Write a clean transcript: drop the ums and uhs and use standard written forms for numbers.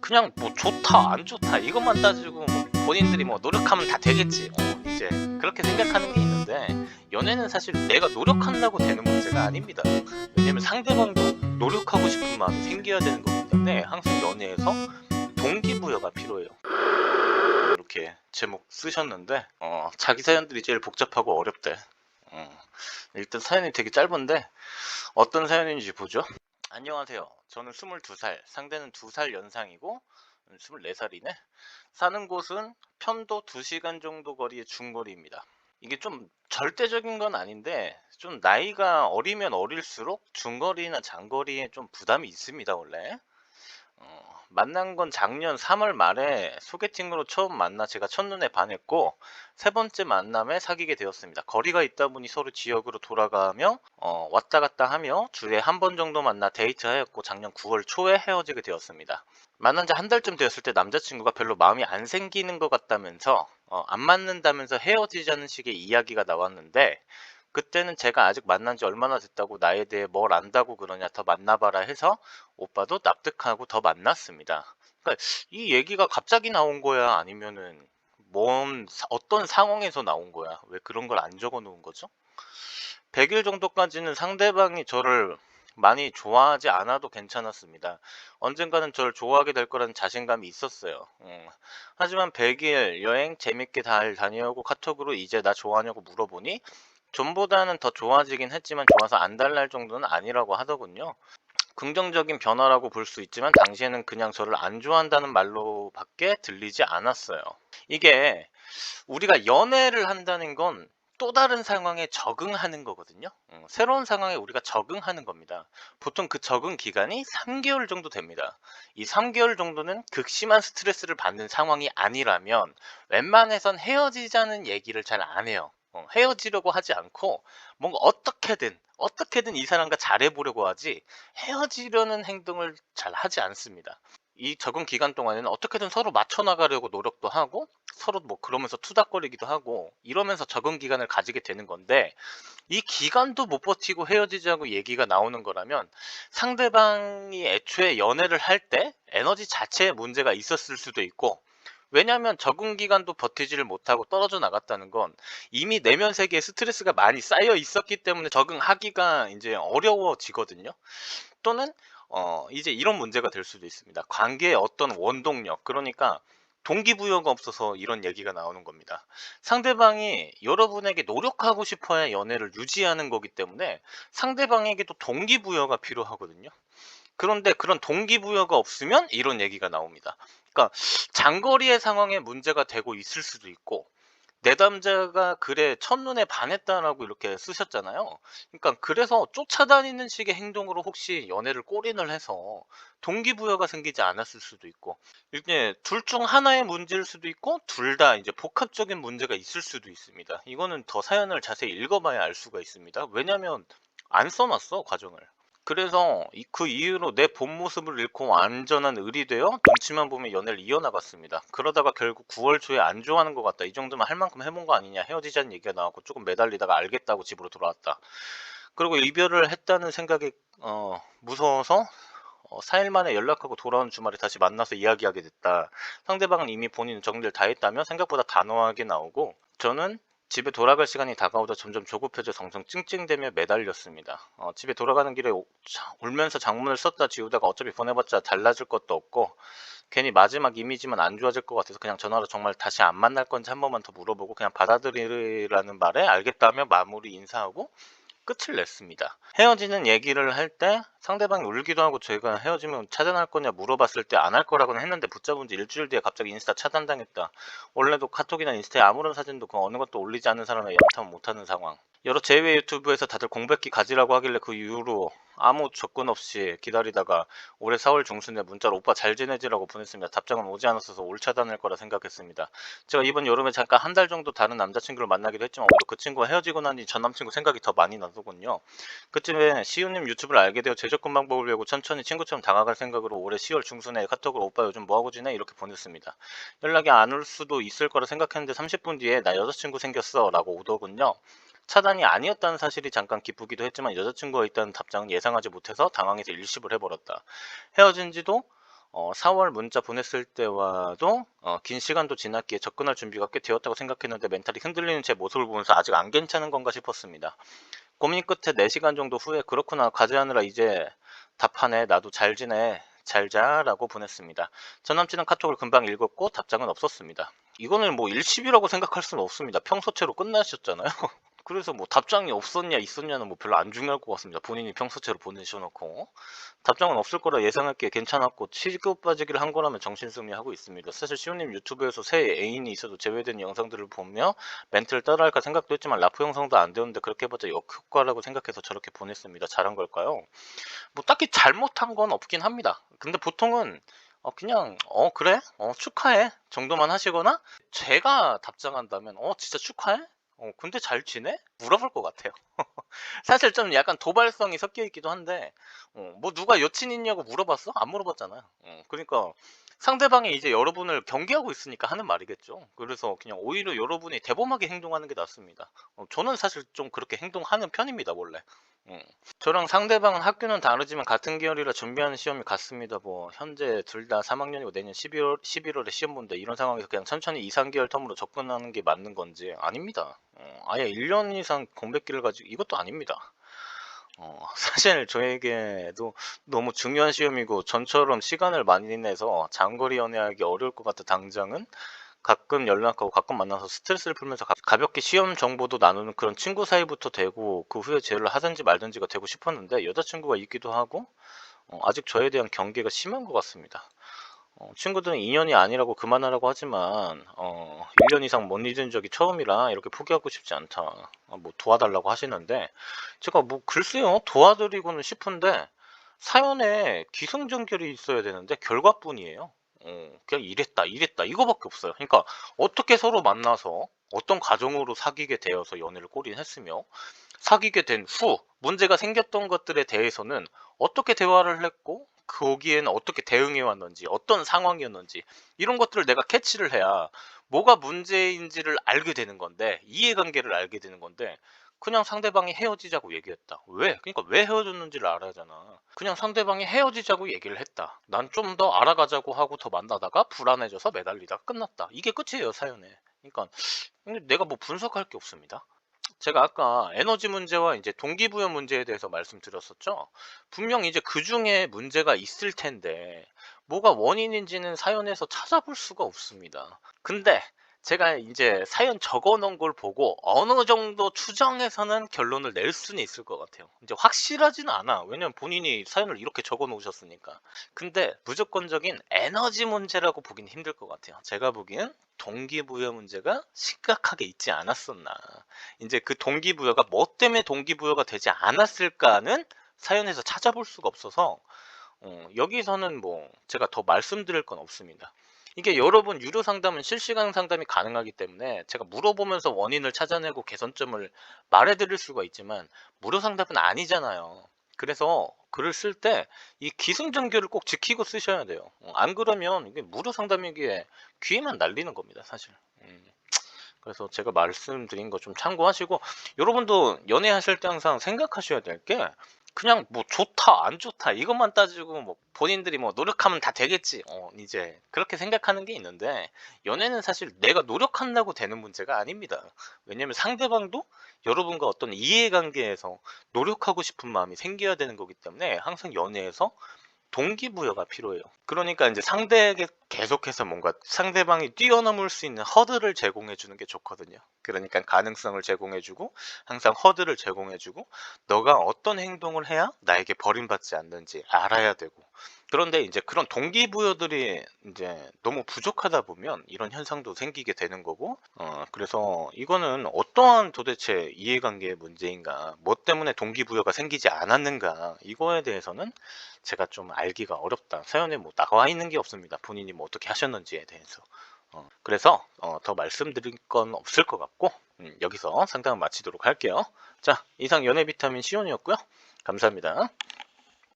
그냥 뭐 좋다 안 좋다 이것만 따지고 뭐 본인들이 뭐 노력하면 다 되겠지 이제 그렇게 생각하는 게 있는데, 연애는 사실 내가 노력한다고 되는 문제가 아닙니다. 왜냐면 상대방도 노력하고 싶은 마음이 생겨야 되는 거기 때문에 항상 연애에서 동기부여가 필요해요. 이렇게 제목 쓰셨는데 자기 사연들이 제일 복잡하고 어렵대. 일단 사연이 되게 짧은데 어떤 사연인지 보죠. 안녕하세요. 저는 22살, 상대는 2살 연상이고 24살이네. 사는 곳은 편도 2시간 정도 거리의 중거리입니다. 이게 좀 절대적인 건 아닌데 좀 나이가 어리면 어릴수록 중거리나 장거리에 좀 부담이 있습니다, 원래. 만난 건 작년 3월 말에 소개팅으로 처음 만나 제가 첫눈에 반했고, 세 번째 만남에 사귀게 되었습니다. 거리가 있다 보니 서로 지역으로 돌아가며 왔다 갔다 하며 주에 한 번 정도 만나 데이트하였고 작년 9월 초에 헤어지게 되었습니다. 만난 지 한 달쯤 되었을 때 남자친구가 별로 마음이 안 생기는 것 같다면서 안 맞는다면서 헤어지자는 식의 이야기가 나왔는데, 그때는 제가 아직 만난 지 얼마나 됐다고 나에 대해 뭘 안다고 그러냐, 더 만나봐라 해서 오빠도 납득하고 더 만났습니다. 그러니까 이 얘기가 갑자기 나온 거야, 아니면은 어떤 상황에서 나온 거야? 왜 그런 걸 안 적어 놓은 거죠? 100일 정도까지는 상대방이 저를 많이 좋아하지 않아도 괜찮았습니다. 언젠가는 저를 좋아하게 될 거라는 자신감이 있었어요. 하지만 100일 여행 재밌게 잘 다녀오고 카톡으로 이제 나 좋아하냐고 물어보니 전보다는 더 좋아지긴 했지만 좋아서 안달날 정도는 아니라고 하더군요. 긍정적인 변화라고 볼 수 있지만 당시에는 그냥 저를 안 좋아한다는 말로밖에 들리지 않았어요. 이게 우리가 연애를 한다는 건 또 다른 상황에 적응하는 거거든요. 새로운 상황에 우리가 적응하는 겁니다. 보통 그 적응 기간이 3개월 정도 됩니다. 이 3개월 정도는 극심한 스트레스를 받는 상황이 아니라면 웬만해선 헤어지자는 얘기를 잘 안 해요. 헤어지려고 하지 않고 뭔가 어떻게든 이 사람과 잘해보려고 하지 헤어지려는 행동을 잘 하지 않습니다. 이 적응 기간 동안에는 어떻게든 서로 맞춰 나가려고 노력도 하고 서로 뭐 그러면서 투닥거리기도 하고 이러면서 적응 기간을 가지게 되는 건데, 이 기간도 못 버티고 헤어지자고 얘기가 나오는 거라면 상대방이 애초에 연애를 할 때 에너지 자체에 문제가 있었을 수도 있고, 왜냐하면 적응 기간도 버티지를 못하고 떨어져 나갔다는 건 이미 내면 세계에 스트레스가 많이 쌓여 있었기 때문에 적응하기가 이제 어려워지거든요. 또는 이제 이런 문제가 될 수도 있습니다. 관계의 어떤 원동력, 그러니까 동기부여가 없어서 이런 얘기가 나오는 겁니다. 상대방이 여러분에게 노력하고 싶어야 연애를 유지하는 거기 때문에 상대방에게도 동기부여가 필요하거든요. 그런데 그런 동기부여가 없으면 이런 얘기가 나옵니다. 그러니까 장거리의 상황에 문제가 되고 있을 수도 있고, 내담자가 글에 첫눈에 반했다라고 이렇게 쓰셨잖아요. 그러니까 그래서 쫓아다니는 식의 행동으로 혹시 연애를 골인을 해서 동기부여가 생기지 않았을 수도 있고, 이게 둘 중 하나의 문제일 수도 있고 둘 다 이제 복합적인 문제가 있을 수도 있습니다. 이거는 더 사연을 자세히 읽어봐야 알 수가 있습니다. 왜냐면 안 써놨어, 과정을. 그래서 그 이후로 내 본 모습을 잃고 완전한 을이 되어 눈치만 보면 연애를 이어나갔습니다. 그러다가 결국 9월 초에 안 좋아하는 것 같다, 이 정도면 할 만큼 해본 거 아니냐, 헤어지자는 얘기가 나왔고 조금 매달리다가 알겠다고 집으로 돌아왔다. 그리고 이별을 했다는 생각이 무서워서 4일 만에 연락하고 돌아온 주말에 다시 만나서 이야기하게 됐다. 상대방은 이미 본인 정리를 다 했다며 생각보다 단호하게 나오고, 저는 집에 돌아갈 시간이 다가오자 점점 조급해져 정성 찡찡대며 매달렸습니다. 집에 돌아가는 길에 울면서 장문을 썼다 지우다가 어차피 보내봤자 달라질 것도 없고 괜히 마지막 이미지만 안 좋아질 것 같아서 그냥 전화로 정말 다시 안 만날 건지 한 번만 더 물어보고 그냥 받아들이라는 말에 알겠다며 마무리 인사하고 끝을 냈습니다. 헤어지는 얘기를 할 때 상대방이 울기도 하고, 제가 헤어지면 차단할 거냐 물어봤을 때 안 할 거라고는 했는데 붙잡은 지 일주일 뒤에 갑자기 인스타 차단당했다. 원래도 카톡이나 인스타에 아무런 사진도 그 어느 것도 올리지 않는 사람에 연탐 못하는 상황. 여러 제외 유튜브에서 다들 공백기 가지라고 하길래 그 이후로 아무 접근 없이 기다리다가 올해 4월 중순에 문자로 오빠 잘 지내지라고 보냈습니다. 답장은 오지 않았어서 올 차단할 거라 생각했습니다. 제가 이번 여름에 잠깐 한 달 정도 다른 남자친구를 만나기도 했지만 오히려 그 친구가 헤어지고 나니 전 남친구 생각이 더 많이 나더군요. 그쯤에 시우님 유튜브를 알게 되어 재접근 방법을 배우고 천천히 친구처럼 다가갈 생각으로 올해 10월 중순에 카톡으로 오빠 요즘 뭐하고 지내? 이렇게 보냈습니다. 연락이 안 올 수도 있을 거라 생각했는데 30분 뒤에 나 여자친구 생겼어 라고 오더군요. 차단이 아니었다는 사실이 잠깐 기쁘기도 했지만 여자친구가 있다는 답장은 예상하지 못해서 당황해서 일십을 해버렸다. 헤어진 지도 4월 문자 보냈을 때와도 긴 시간도 지났기에 접근할 준비가 꽤 되었다고 생각했는데 멘탈이 흔들리는 제 모습을 보면서 아직 안 괜찮은 건가 싶었습니다. 고민 끝에 4시간 정도 후에 그렇구나 과제하느라 이제 답하네 나도 잘 지내 잘 자라고 보냈습니다. 전 남친은 카톡을 금방 읽었고 답장은 없었습니다. 이거는 뭐 일시비라고 생각할 수는 없습니다. 평소체로 끝나셨잖아요. 그래서 뭐 답장이 없었냐 있었냐는 뭐 별로 안 중요할 것 같습니다. 본인이 평소체로 보내셔놓고 답장은 없을 거라 예상할게 괜찮았고 치고 빠지기를 한 거라면 정신승리하고 있습니다. 사실 시호님 유튜브에서 새 애인이 있어도 제외된 영상들을 보며 멘트를 따라할까 생각도 했지만 라프 영상도 안 되었는데 그렇게 해봤자 역효과라고 생각해서 저렇게 보냈습니다. 잘한 걸까요? 뭐 딱히 잘못한 건 없긴 합니다. 근데 보통은 그냥 그래 축하해 정도만 하시거나 제가 답장한다면 진짜 축하해? 근데 잘 지내? 물어볼 것 같아요. 사실 좀 약간 도발성이 섞여 있기도 한데 뭐 누가 여친 있냐고 물어봤어? 안 물어봤잖아요. 그러니까 상대방이 이제 여러분을 경계하고 있으니까 하는 말이겠죠. 그래서 그냥 오히려 여러분이 대범하게 행동하는 게 낫습니다. 저는 사실 좀 그렇게 행동하는 편입니다, 원래. 음. 저랑 상대방은 학교는 다르지만 같은 계열이라 준비하는 시험이 같습니다. 뭐 현재 둘 다 3학년이고 내년 11월에 시험 본다. 이런 상황에서 그냥 천천히 2, 3개월 텀으로 접근하는 게 맞는 건지 아닙니다. 아예 1년 이상 공백기를 가지고 이것도 아닙니다. 사실 저에게도 너무 중요한 시험이고 전처럼 시간을 많이 내서 장거리 연애하기 어려울 것 같아 당장은 가끔 연락하고 가끔 만나서 스트레스를 풀면서 가볍게 시험 정보도 나누는 그런 친구 사이부터 되고 그 후에 제를 하든지 말든지가 되고 싶었는데 여자친구가 있기도 하고 아직 저에 대한 경계가 심한 것 같습니다. 친구들은 2년이 아니라고 그만하라고 하지만 1년 이상 못 잊은 적이 처음이라 이렇게 포기하고 싶지 않다. 뭐 도와달라고 하시는데 제가 뭐 글쎄요 도와드리고는 싶은데 사연에 기승전결이 있어야 되는데 결과뿐이에요. 그냥 이랬다 이거밖에 없어요. 그러니까 어떻게 서로 만나서 어떤 과정으로 사귀게 되어서 연애를 꼬린 했으며 사귀게 된 후 문제가 생겼던 것들에 대해서는 어떻게 대화를 했고 거기에는 어떻게 대응해 왔는지 어떤 상황이었는지 이런 것들을 내가 캐치를 해야 뭐가 문제인지를 알게 되는 건데 이해관계를 알게 되는 건데 그냥 상대방이 헤어지자고 얘기했다. 왜? 그러니까 왜 헤어졌는지를 알아야 하잖아. 그냥 상대방이 헤어지자고 얘기를 했다. 난 좀 더 알아가자고 하고 더 만나다가 불안해져서 매달리다가 끝났다. 이게 끝이에요, 사연에. 그러니까 근데 내가 뭐 분석할 게 없습니다. 제가 아까 에너지 문제와 이제 동기부여 문제에 대해서 말씀드렸었죠. 분명 이제 그 중에 문제가 있을 텐데 뭐가 원인인지는 사연에서 찾아볼 수가 없습니다. 근데 제가 이제 사연 적어 놓은 걸 보고 어느 정도 추정해서는 결론을 낼 수는 있을 것 같아요. 이제 확실하지는 않아. 왜냐면 본인이 사연을 이렇게 적어 놓으셨으니까. 근데 무조건적인 에너지 문제라고 보긴 힘들 것 같아요. 제가 보기엔 동기부여 문제가 심각하게 있지 않았었나. 이제 그 동기부여가 뭐 때문에 동기부여가 되지 않았을까는 사연에서 찾아볼 수가 없어서 여기서는 뭐 제가 더 말씀드릴 건 없습니다. 이게 여러분 유료 상담은 실시간 상담이 가능하기 때문에 제가 물어보면서 원인을 찾아내고 개선점을 말해드릴 수가 있지만 무료 상담은 아니잖아요. 그래서 글을 쓸 때 이 기승전결을 꼭 지키고 쓰셔야 돼요. 안 그러면 이게 무료 상담이기에 귀에만 날리는 겁니다, 사실. 그래서 제가 말씀드린 거 좀 참고하시고 여러분도 연애하실 때 항상 생각하셔야 될 게 그냥 뭐 좋다 안 좋다 이것만 따지고 뭐 본인들이 뭐 노력하면 다 되겠지 이제 그렇게 생각하는 게 있는데 연애는 사실 내가 노력한다고 되는 문제가 아닙니다. 왜냐면 상대방도 여러분과 어떤 이해관계에서 노력하고 싶은 마음이 생겨야 되는 거기 때문에 항상 연애에서 동기부여가 필요해요. 그러니까 이제 상대에게 계속해서 뭔가 상대방이 뛰어넘을 수 있는 허들을 제공해 주는 게 좋거든요. 그러니까 가능성을 제공해 주고 항상 허들을 제공해 주고 너가 어떤 행동을 해야 나에게 버림받지 않는지 알아야 되고 그런데 이제 그런 동기부여들이 이제 너무 부족하다 보면 이런 현상도 생기게 되는 거고 그래서 이거는 어떠한 도대체 이해관계의 문제인가 뭐 때문에 동기부여가 생기지 않았는가 이거에 대해서는 제가 좀 알기가 어렵다. 사연에 뭐 나와 있는 게 없습니다. 본인이 뭐 어떻게 하셨는지에 대해서. 그래서 더 말씀드릴 건 없을 것 같고 여기서 상담을 마치도록 할게요. 자, 이상 연애 비타민 시온이었고요. 감사합니다.